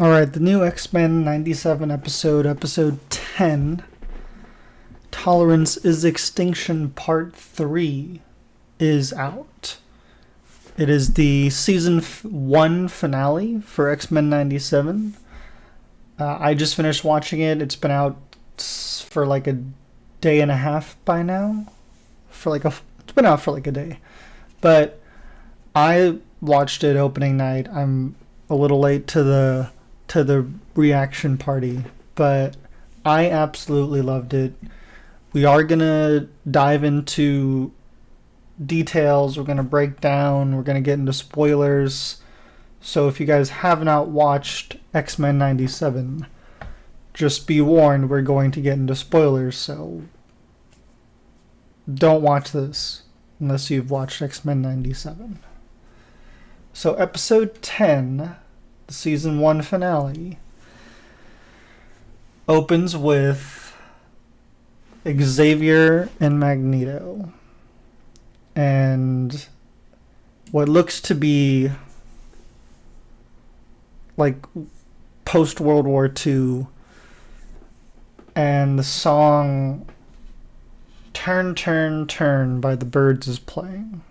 Alright, the new X-Men 97 episode 10, Tolerance is Extinction Part 3, is out. It is the Season 1 finale for X-Men 97. I just finished watching it. It's been out for like a day and a half by now. It's been out for like a day. But I watched it opening night. I'm a little late to the reaction party, but I absolutely loved it. We are gonna dive into details. We're gonna break down. We're gonna get into spoilers. So if you guys have not watched X-Men 97, just be warned, we're going to get into spoilers. So don't watch this unless you've watched X-Men 97. So episode 10, the season 1 finale, opens with Xavier and Magneto and what looks to be like post World War II, and the song Turn Turn Turn by the Byrds is playing,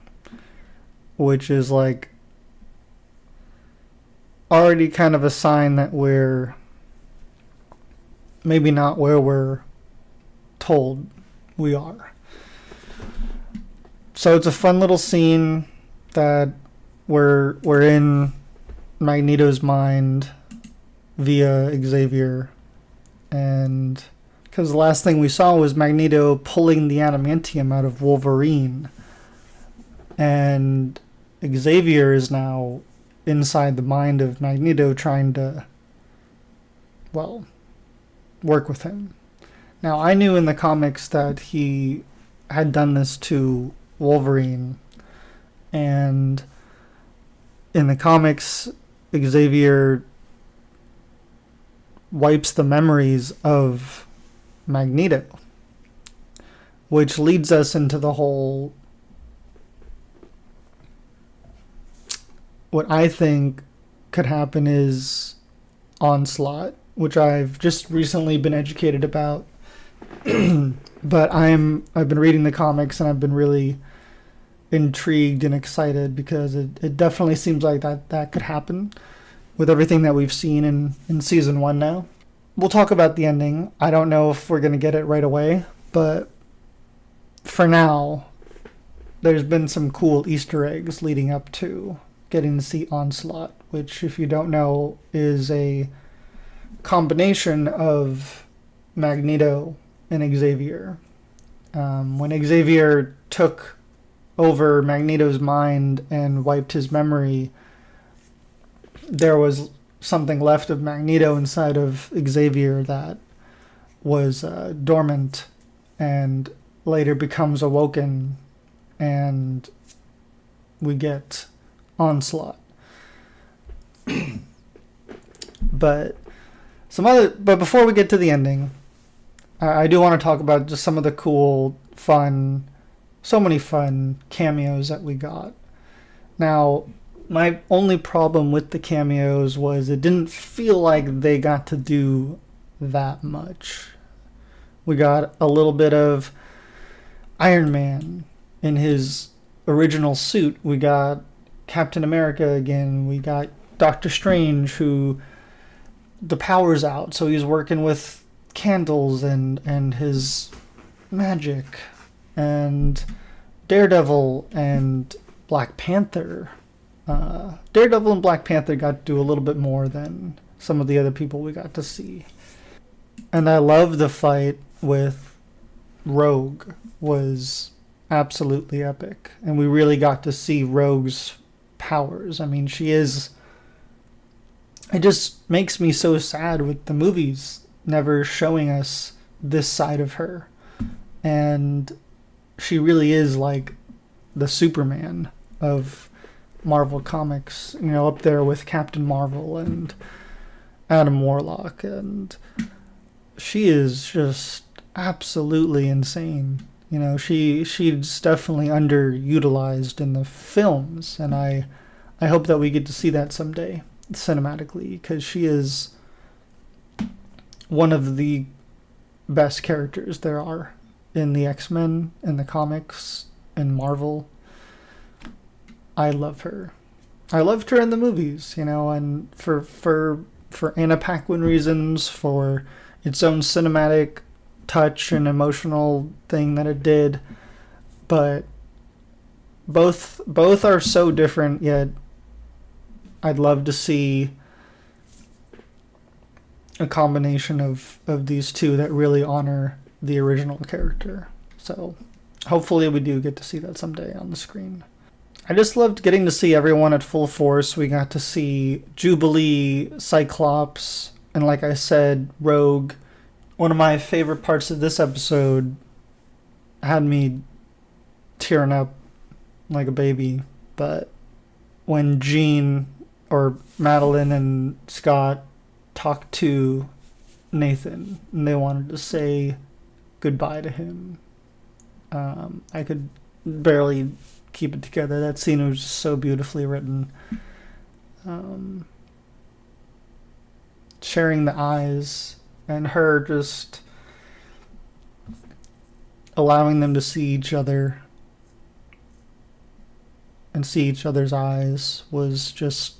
which is like already kind of a sign that we're maybe not where we're told we are. So it's a fun little scene that we're in Magneto's mind via Xavier, and because the last thing we saw was Magneto pulling the adamantium out of Wolverine, and Xavier is now inside the mind of Magneto trying to, well, work with him. Now, I knew in the comics that he had done this to Wolverine, and in the comics, Xavier wipes the memories of Magneto, which leads us into the whole, what I think could happen is Onslaught, which I've just recently been educated about. But I've been reading the comics and I've been really intrigued and excited because it definitely seems like that could happen with everything that we've seen in season 1 now. We'll talk about the ending. I don't know if we're going to get it right away, but for now, there's been some cool Easter eggs leading up to getting to see Onslaught, which, if you don't know, is a combination of Magneto and Xavier. When Xavier took over Magneto's mind and wiped his memory, there was something left of Magneto inside of Xavier that was dormant and later becomes awoken, and we get Onslaught. But before we get to the ending, I do want to talk about just some of the cool, so many fun cameos that we got. Now, my only problem with the cameos was it didn't feel like they got to do that much. We got a little bit of Iron Man in his original suit. We got Captain America again. We got Doctor Strange, who the power's out, so he's working with candles and his magic. And Daredevil and Black Panther. Daredevil and Black Panther got to do a little bit more than some of the other people we got to see. And I love the fight with Rogue. Was absolutely epic. And we really got to see Rogue's powers. I mean, it just makes me so sad with the movies never showing us this side of her. And she really is like the Superman of Marvel Comics, up there with Captain Marvel and Adam Warlock, and she is just absolutely insane. She's definitely underutilized in the films, and I hope that we get to see that someday. cinematically, because she is one of the best characters there are in the X-Men, in the comics, in Marvel. I love her. I loved her in the movies, and for Anna Paquin reasons, for its own cinematic touch and emotional thing that it did. But both are so different, yet I'd love to see a combination of these two that really honor the original character. So hopefully we do get to see that someday on the screen. I just loved getting to see everyone at full force. We got to see Jubilee, Cyclops, and like I said, Rogue. One of my favorite parts of this episode had me tearing up like a baby, but when Jean or Madeline and Scott talked to Nathan and they wanted to say goodbye to him, I could barely keep it together. That scene was just so beautifully written. Sharing the eyes and her just allowing them to see each other and see each other's eyes was just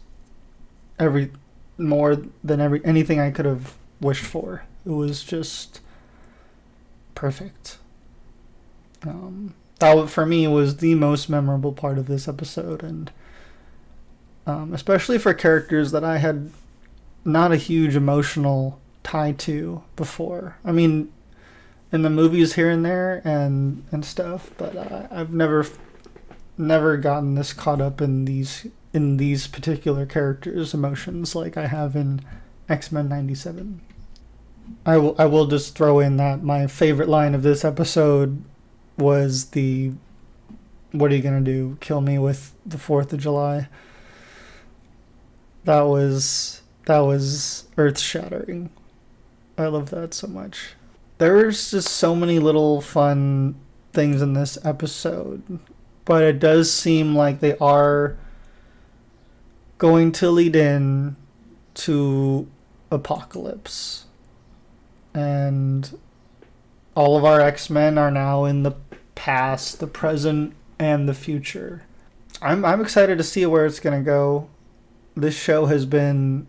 more than anything I could have wished for. It was just perfect. That for me was the most memorable part of this episode, and especially for characters that I had not a huge emotional tie to before. I mean, in the movies here and there and stuff, but I've never gotten this caught up in these particular characters' emotions like I have in X-Men 97. I will just throw in that my favorite line of this episode was the "What are you gonna do? Kill me with the 4th of July?" That was earth-shattering. I love that so much. There's just so many little fun things in this episode, but it does seem like they are going to lead in to Apocalypse. And all of our X-Men are now in the past, the present, and the future. I'm excited to see where it's going to go. This show has been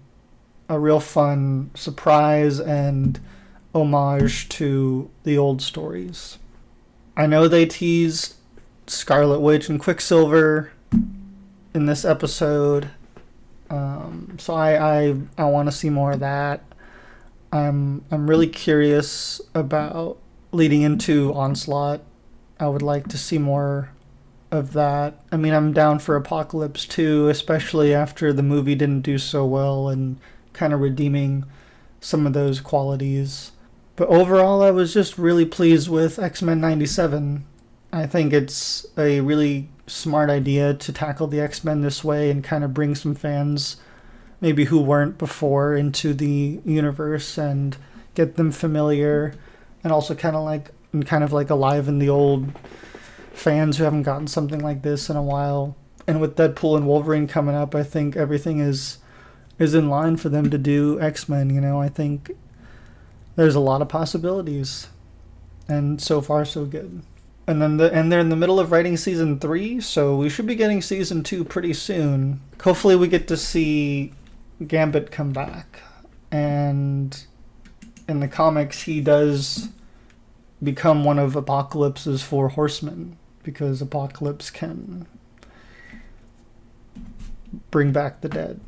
a real fun surprise and homage to the old stories. I know they teased Scarlet Witch and Quicksilver in this episode, so I want to see more of that. I'm really curious about leading into Onslaught. I would like to see more of that. I mean, I'm down for Apocalypse too, especially after the movie didn't do so well and kind of redeeming some of those qualities. But overall, I was just really pleased with X-Men 97. I think it's a really smart idea to tackle the X-Men this way and kind of bring some fans, maybe who weren't before, into the universe and get them familiar, and also kind of like aliven the old fans who haven't gotten something like this in a while. And with Deadpool and Wolverine coming up, I think everything is in line for them to do X-Men. I think there's a lot of possibilities, and so far so good. And then they're in the middle of writing season 3, so we should be getting season 2 pretty soon. Hopefully we get to see Gambit come back, and in the comics he does become one of Apocalypse's 4 horsemen, because Apocalypse can bring back the dead.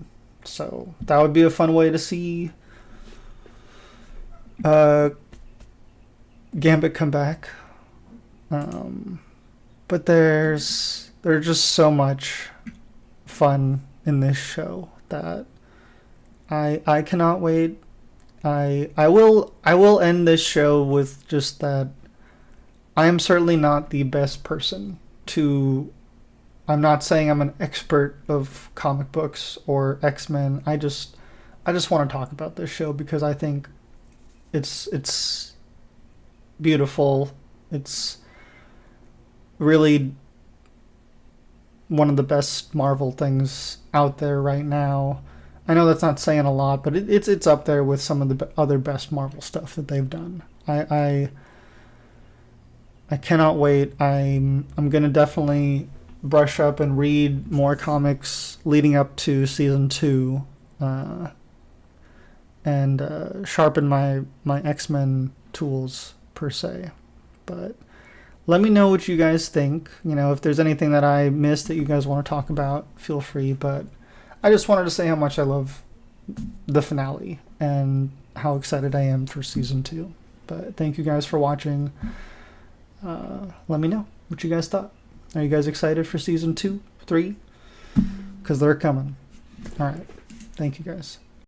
So that would be a fun way to see Gambit come back. But there's just so much fun in this show that I cannot wait. I will end this show with just that I am certainly not the best person to. I'm not saying I'm an expert of comic books or X-Men. I just want to talk about this show because I think it's beautiful. It's really one of the best Marvel things out there right now. I know that's not saying a lot, but it's up there with some of the other best Marvel stuff that they've done. I cannot wait. I'm gonna definitely brush up and read more comics leading up to season 2, and sharpen my X-Men tools per se. But let me know what you guys think. If there's anything that I missed that you guys want to talk about, feel free. But I just wanted to say how much I love the finale and how excited I am for season 2. But thank you guys for watching. Let me know what you guys thought. Are you guys excited for season 2, 3? Because they're coming. All right. Thank you guys.